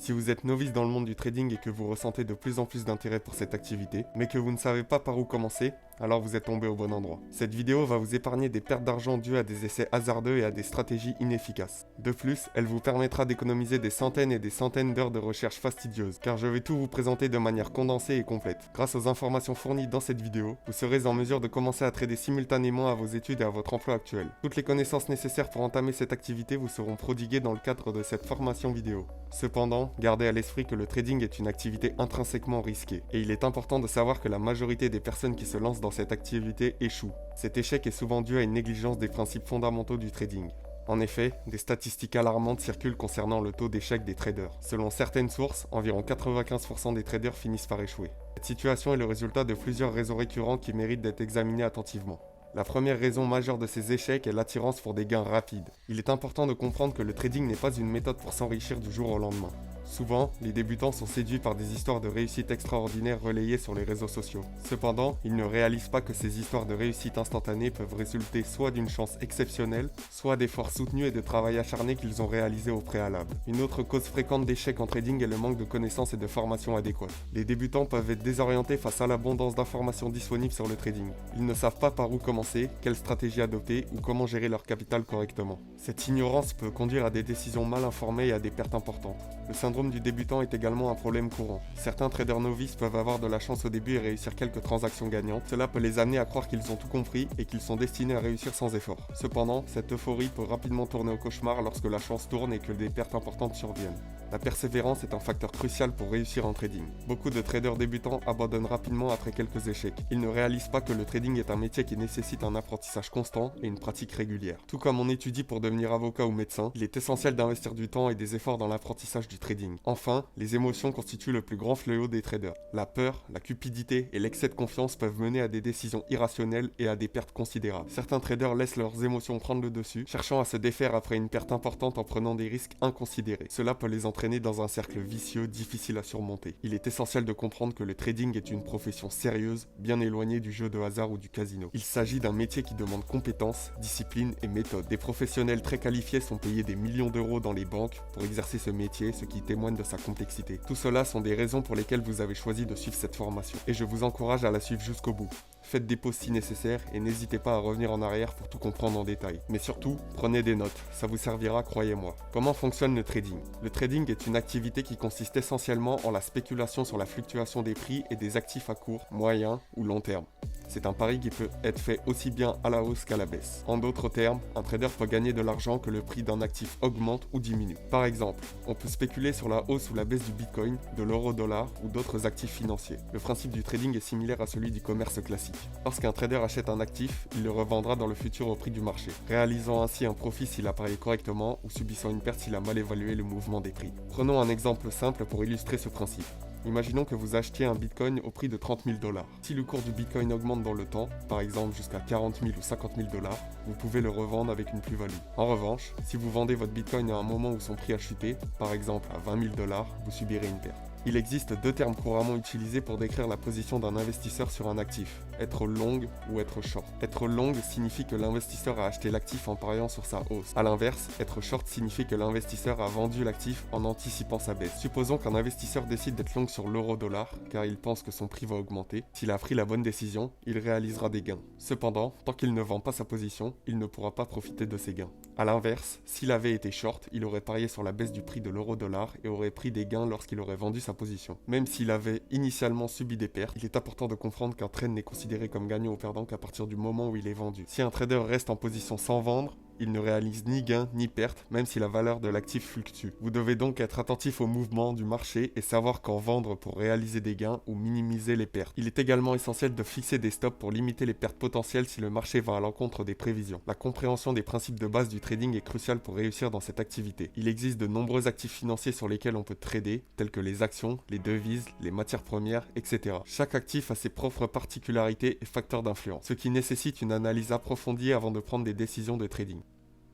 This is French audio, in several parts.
Si vous êtes novice dans le monde du trading et que vous ressentez de plus en plus d'intérêt pour cette activité, mais que vous ne savez pas par où commencer, alors vous êtes tombé au bon endroit. Cette vidéo va vous épargner des pertes d'argent dues à des essais hasardeux et à des stratégies inefficaces. De plus, elle vous permettra d'économiser des centaines et des centaines d'heures de recherche fastidieuses, car je vais tout vous présenter de manière condensée et complète. Grâce aux informations fournies dans cette vidéo, vous serez en mesure de commencer à trader simultanément à vos études et à votre emploi actuel. Toutes les connaissances nécessaires pour entamer cette activité vous seront prodiguées dans le cadre de cette formation vidéo. Cependant, gardez à l'esprit que le trading est une activité intrinsèquement risquée, et il est important de savoir que la majorité des personnes qui se lancent dans cette activité échouent. Cet échec est souvent dû à une négligence des principes fondamentaux du trading. En effet, des statistiques alarmantes circulent concernant le taux d'échec des traders. Selon certaines sources, environ 95% des traders finissent par échouer. Cette situation est le résultat de plusieurs raisons récurrentes qui méritent d'être examinées attentivement. La première raison majeure de ces échecs est l'attirance pour des gains rapides. Il est important de comprendre que le trading n'est pas une méthode pour s'enrichir du jour au lendemain. Souvent, les débutants sont séduits par des histoires de réussite extraordinaires relayées sur les réseaux sociaux. Cependant, ils ne réalisent pas que ces histoires de réussite instantanée peuvent résulter soit d'une chance exceptionnelle, soit d'efforts soutenus et de travail acharné qu'ils ont réalisé au préalable. Une autre cause fréquente d'échec en trading est le manque de connaissances et de formation adéquate. Les débutants peuvent être désorientés face à l'abondance d'informations disponibles sur le trading. Ils ne savent pas par où commencer, quelle stratégie adopter ou comment gérer leur capital correctement. Cette ignorance peut conduire à des décisions mal informées et à des pertes importantes. Le syndrome du débutant est également un problème courant. Certains traders novices peuvent avoir de la chance au début et réussir quelques transactions gagnantes. Cela peut les amener à croire qu'ils ont tout compris et qu'ils sont destinés à réussir sans effort. Cependant, cette euphorie peut rapidement tourner au cauchemar lorsque la chance tourne et que des pertes importantes surviennent. La persévérance est un facteur crucial pour réussir en trading. Beaucoup de traders débutants abandonnent rapidement après quelques échecs. Ils ne réalisent pas que le trading est un métier qui nécessite un apprentissage constant et une pratique régulière. Tout comme on étudie pour devenir avocat ou médecin, il est essentiel d'investir du temps et des efforts dans l'apprentissage du trading. Enfin, les émotions constituent le plus grand fléau des traders. La peur, la cupidité et l'excès de confiance peuvent mener à des décisions irrationnelles et à des pertes considérables. Certains traders laissent leurs émotions prendre le dessus, cherchant à se défaire après une perte importante en prenant des risques inconsidérés. Cela peut les entraîner dans un cercle vicieux difficile à surmonter. Il est essentiel de comprendre que le trading est une profession sérieuse, bien éloignée du jeu de hasard ou du casino. Il s'agit d'un métier qui demande compétences, discipline et méthode. Des professionnels très qualifiés sont payés des millions d'euros dans les banques pour exercer ce métier, ce qui témoigne de sa complexité. Tout cela sont des raisons pour lesquelles vous avez choisi de suivre cette formation. Et je vous encourage à la suivre jusqu'au bout. Faites des pauses si nécessaire et n'hésitez pas à revenir en arrière pour tout comprendre en détail. Mais surtout, prenez des notes, ça vous servira, croyez-moi. Comment fonctionne le trading? Le trading est une activité qui consiste essentiellement en la spéculation sur la fluctuation des prix et des actifs à court, moyen ou long terme. C'est un pari qui peut être fait aussi bien à la hausse qu'à la baisse. En d'autres termes, un trader peut gagner de l'argent que le prix d'un actif augmente ou diminue. Par exemple, on peut spéculer sur la hausse ou la baisse du Bitcoin, de l'euro-dollar ou d'autres actifs financiers. Le principe du trading est similaire à celui du commerce classique. Lorsqu'un trader achète un actif, il le revendra dans le futur au prix du marché, réalisant ainsi un profit s'il a parié correctement ou subissant une perte s'il a mal évalué le mouvement des prix. Prenons un exemple simple pour illustrer ce principe. Imaginons que vous achetiez un Bitcoin au prix de 30 000 $. Si le cours du Bitcoin augmente dans le temps, par exemple jusqu'à 40 000 ou 50 000 $, vous pouvez le revendre avec une plus-value. En revanche, si vous vendez votre Bitcoin à un moment où son prix a chuté, par exemple à 20 000 $, vous subirez une perte. Il existe deux termes couramment utilisés pour décrire la position d'un investisseur sur un actif, être long ou être short. Être long signifie que l'investisseur a acheté l'actif en pariant sur sa hausse. A l'inverse, être short signifie que l'investisseur a vendu l'actif en anticipant sa baisse. Supposons qu'un investisseur décide d'être long sur l'euro-dollar car il pense que son prix va augmenter. S'il a pris la bonne décision, il réalisera des gains. Cependant, tant qu'il ne vend pas sa position, il ne pourra pas profiter de ses gains. A l'inverse, s'il avait été short, il aurait parié sur la baisse du prix de l'euro-dollar et aurait pris des gains lorsqu'il aurait vendu sa position. Même s'il avait initialement subi des pertes, il est important de comprendre qu'un trade n'est considéré comme gagnant ou perdant qu'à partir du moment où il est vendu. Si un trader reste en position sans vendre, il ne réalise ni gain ni perte, même si la valeur de l'actif fluctue. Vous devez donc être attentif au mouvement du marché et savoir quand vendre pour réaliser des gains ou minimiser les pertes. Il est également essentiel de fixer des stops pour limiter les pertes potentielles si le marché va à l'encontre des prévisions. La compréhension des principes de base du trading est cruciale pour réussir dans cette activité. Il existe de nombreux actifs financiers sur lesquels on peut trader, tels que les actions, les devises, les matières premières, etc. Chaque actif a ses propres particularités et facteurs d'influence, ce qui nécessite une analyse approfondie avant de prendre des décisions de trading.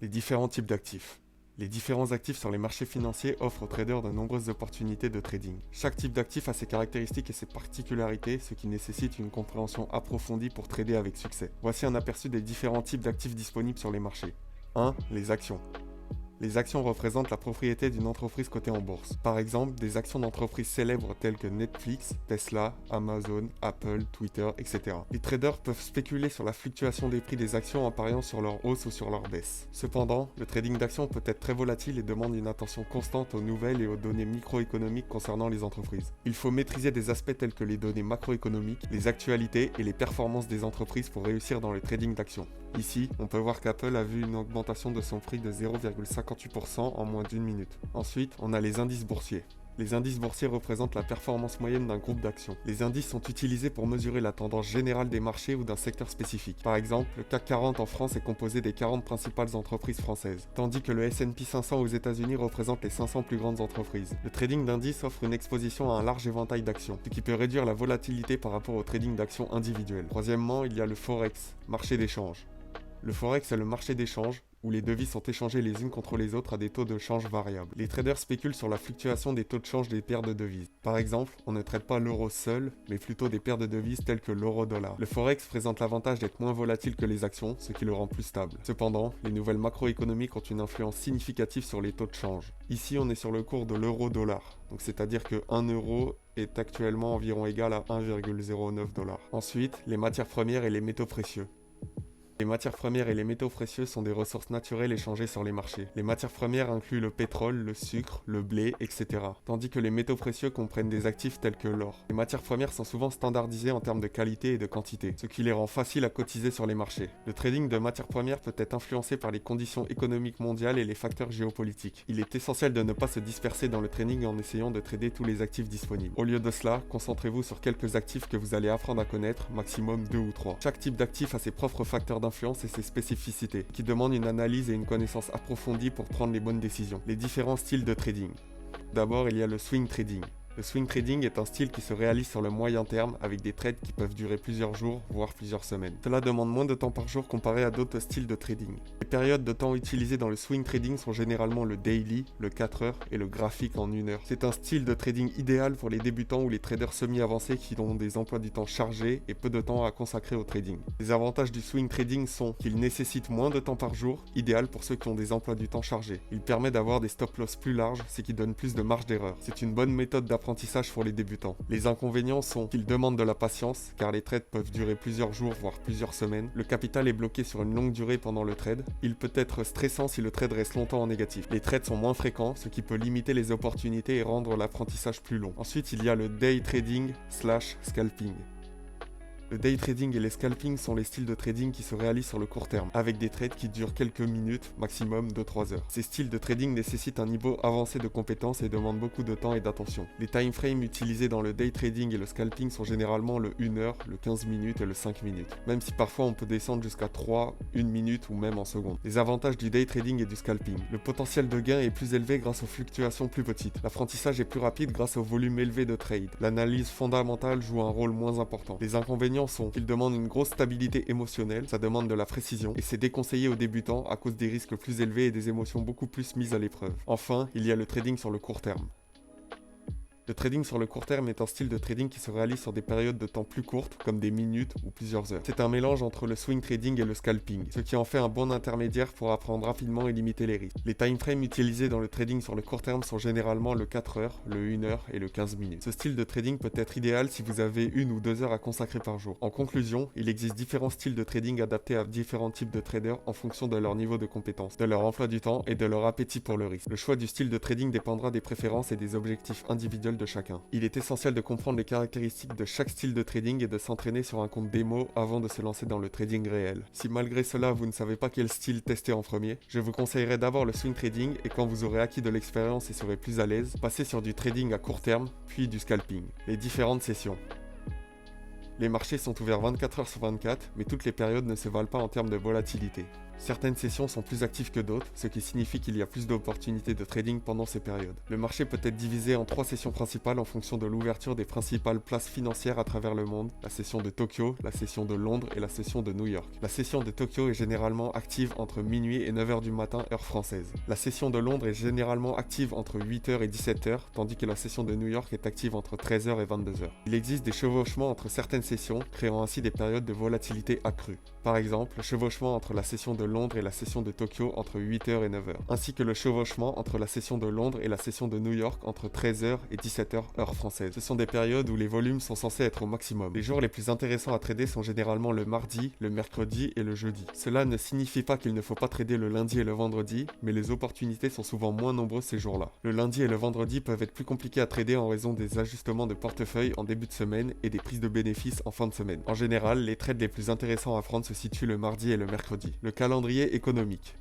Les différents types d'actifs. Les différents actifs sur les marchés financiers offrent aux traders de nombreuses opportunités de trading. Chaque type d'actif a ses caractéristiques et ses particularités, ce qui nécessite une compréhension approfondie pour trader avec succès. Voici un aperçu des différents types d'actifs disponibles sur les marchés. 1. Les actions. Les actions représentent la propriété d'une entreprise cotée en bourse. Par exemple, des actions d'entreprises célèbres telles que Netflix, Tesla, Amazon, Apple, Twitter, etc. Les traders peuvent spéculer sur la fluctuation des prix des actions en pariant sur leur hausse ou sur leur baisse. Cependant, le trading d'actions peut être très volatile et demande une attention constante aux nouvelles et aux données microéconomiques concernant les entreprises. Il faut maîtriser des aspects tels que les données macroéconomiques, les actualités et les performances des entreprises pour réussir dans le trading d'actions. Ici, on peut voir qu'Apple a vu une augmentation de son prix de 0,58% en moins d'une minute. Ensuite, on a les indices boursiers. Les indices boursiers représentent la performance moyenne d'un groupe d'actions. Les indices sont utilisés pour mesurer la tendance générale des marchés ou d'un secteur spécifique. Par exemple, le CAC 40 en France est composé des 40 principales entreprises françaises, tandis que le S&P 500 aux États-Unis représente les 500 plus grandes entreprises. Le trading d'indices offre une exposition à un large éventail d'actions, ce qui peut réduire la volatilité par rapport au trading d'actions individuelles. Troisièmement, il y a le Forex, marché d'échange. Le Forex est le marché d'échange où les devises sont échangées les unes contre les autres à des taux de change variables. Les traders spéculent sur la fluctuation des taux de change des paires de devises. Par exemple, on ne traite pas l'euro seul, mais plutôt des paires de devises telles que l'euro-dollar. Le Forex présente l'avantage d'être moins volatile que les actions, ce qui le rend plus stable. Cependant, les nouvelles macroéconomiques ont une influence significative sur les taux de change. Ici, on est sur le cours de l'euro-dollar, donc c'est-à-dire que 1 euro est actuellement environ égal à 1,09 $. Ensuite, les matières premières et les métaux précieux. Les matières premières et les métaux précieux sont des ressources naturelles échangées sur les marchés. Les matières premières incluent le pétrole, le sucre, le blé, etc. Tandis que les métaux précieux comprennent des actifs tels que l'or. Les matières premières sont souvent standardisées en termes de qualité et de quantité, ce qui les rend faciles à cotiser sur les marchés. Le trading de matières premières peut être influencé par les conditions économiques mondiales et les facteurs géopolitiques. Il est essentiel de ne pas se disperser dans le trading en essayant de trader tous les actifs disponibles. Au lieu de cela, concentrez-vous sur quelques actifs que vous allez apprendre à connaître, maximum 2 ou 3. Chaque type d'actif a ses propres facteurs d'influence et ses spécificités, qui demandent une analyse et une connaissance approfondie pour prendre les bonnes décisions. Les différents styles de trading. D'abord, il y a le swing trading. Le swing trading est un style qui se réalise sur le moyen terme avec des trades qui peuvent durer plusieurs jours, voire plusieurs semaines. Cela demande moins de temps par jour comparé à d'autres styles de trading. Les périodes de temps utilisées dans le swing trading sont généralement le daily, le 4 heures et le graphique en 1 heure. C'est un style de trading idéal pour les débutants ou les traders semi-avancés qui ont des emplois du temps chargés et peu de temps à consacrer au trading. Les avantages du swing trading sont qu'il nécessite moins de temps par jour, idéal pour ceux qui ont des emplois du temps chargés. Il permet d'avoir des stop-loss plus larges, ce qui donne plus de marge d'erreur. C'est une bonne méthode d'apprentissage pour les débutants. Les inconvénients sont qu'ils demandent de la patience, car les trades peuvent durer plusieurs jours, voire plusieurs semaines. Le capital est bloqué sur une longue durée pendant le trade. Il peut être stressant si le trade reste longtemps en négatif. Les trades sont moins fréquents, ce qui peut limiter les opportunités et rendre l'apprentissage plus long. Ensuite, il y a le day trading / scalping. Le day trading et les scalping sont les styles de trading qui se réalisent sur le court terme, avec des trades qui durent quelques minutes, maximum 2-3 heures. Ces styles de trading nécessitent un niveau avancé de compétences et demandent beaucoup de temps et d'attention. Les time frames utilisés dans le day trading et le scalping sont généralement le 1 heure, le 15 minutes et le 5 minutes, même si parfois on peut descendre jusqu'à 3, 1 minute ou même en secondes. Les avantages du day trading et du scalping. Le potentiel de gain est plus élevé grâce aux fluctuations plus petites. L'apprentissage est plus rapide grâce au volume élevé de trades. L'analyse fondamentale joue un rôle moins important. Les inconvénients sont qu'ils demandent une grosse stabilité émotionnelle, ça demande de la précision, et c'est déconseillé aux débutants à cause des risques plus élevés et des émotions beaucoup plus mises à l'épreuve. Enfin, il y a le trading sur le court terme. Le trading sur le court terme est un style de trading qui se réalise sur des périodes de temps plus courtes, comme des minutes ou plusieurs heures. C'est un mélange entre le swing trading et le scalping, ce qui en fait un bon intermédiaire pour apprendre rapidement et limiter les risques. Les time frames utilisés dans le trading sur le court terme sont généralement le 4 heures, le 1 heure et le 15 minutes. Ce style de trading peut être idéal si vous avez 1 ou 2 heures à consacrer par jour. En conclusion, il existe différents styles de trading adaptés à différents types de traders en fonction de leur niveau de compétence, de leur emploi du temps et de leur appétit pour le risque. Le choix du style de trading dépendra des préférences et des objectifs individuels de chacun. Il est essentiel de comprendre les caractéristiques de chaque style de trading et de s'entraîner sur un compte démo avant de se lancer dans le trading réel. Si malgré cela vous ne savez pas quel style tester en premier, je vous conseillerais d'abord le swing trading et quand vous aurez acquis de l'expérience et serez plus à l'aise, passez sur du trading à court terme, puis du scalping. Les différentes sessions. Les marchés sont ouverts 24 heures sur 24, mais toutes les périodes ne se valent pas en termes de volatilité. Certaines sessions sont plus actives que d'autres, ce qui signifie qu'il y a plus d'opportunités de trading pendant ces périodes. Le marché peut être divisé en 3 sessions principales en fonction de l'ouverture des principales places financières à travers le monde, la session de Tokyo, la session de Londres et la session de New York. La session de Tokyo est généralement active entre minuit et 9h du matin heure française. La session de Londres est généralement active entre 8h et 17h, tandis que la session de New York est active entre 13h et 22h. Il existe des chevauchements entre certaines sessions, créant ainsi des périodes de volatilité accrue. Par exemple, le chevauchement entre la session de Londres et la session de Tokyo entre 8h et 9h, ainsi que le chevauchement entre la session de Londres et la session de New York entre 13h et 17h heure française. Ce sont des périodes où les volumes sont censés être au maximum. Les jours les plus intéressants à trader sont généralement le mardi, le mercredi et le jeudi. Cela ne signifie pas qu'il ne faut pas trader le lundi et le vendredi, mais les opportunités sont souvent moins nombreuses ces jours-là. Le lundi et le vendredi peuvent être plus compliqués à trader en raison des ajustements de portefeuille en début de semaine et des prises de bénéfices en fin de semaine. En général, les trades les plus intéressants à prendre se situent le mardi et le mercredi. Le calendrier économique.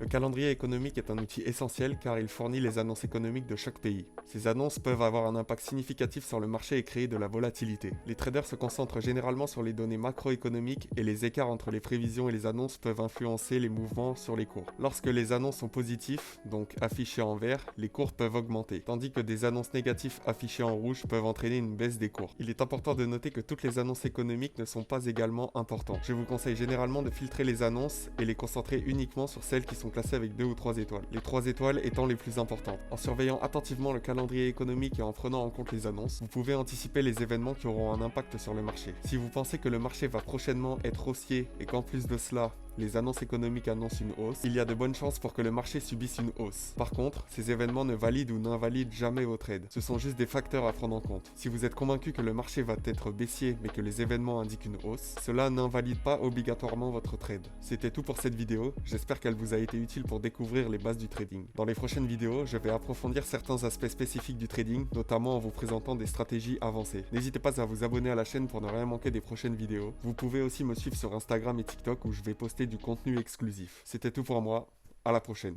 Le calendrier économique est un outil essentiel car il fournit les annonces économiques de chaque pays. Ces annonces peuvent avoir un impact significatif sur le marché et créer de la volatilité. Les traders se concentrent généralement sur les données macroéconomiques et les écarts entre les prévisions et les annonces peuvent influencer les mouvements sur les cours. Lorsque les annonces sont positives, donc affichées en vert, les cours peuvent augmenter, tandis que des annonces négatives affichées en rouge peuvent entraîner une baisse des cours. Il est important de noter que toutes les annonces économiques ne sont pas également importantes. Je vous conseille généralement de filtrer les annonces et les concentrer uniquement sur celles qui sont classées avec 2 ou 3 étoiles, les 3 étoiles étant les plus importantes. En surveillant attentivement le calendrier économique et en prenant en compte les annonces, vous pouvez anticiper les événements qui auront un impact sur le marché. Si vous pensez que le marché va prochainement être haussier et qu'en plus de cela, les annonces économiques annoncent une hausse, il y a de bonnes chances pour que le marché subisse une hausse. Par contre, ces événements ne valident ou n'invalident jamais vos trades. Ce sont juste des facteurs à prendre en compte. Si vous êtes convaincu que le marché va être baissier mais que les événements indiquent une hausse, cela n'invalide pas obligatoirement votre trade. C'était tout pour cette vidéo, j'espère qu'elle vous a été utile pour découvrir les bases du trading. Dans les prochaines vidéos, je vais approfondir certains aspects spécifiques du trading, notamment en vous présentant des stratégies avancées. N'hésitez pas à vous abonner à la chaîne pour ne rien manquer des prochaines vidéos. Vous pouvez aussi me suivre sur Instagram et TikTok où je vais poster du contenu exclusif. C'était tout pour moi, à la prochaine.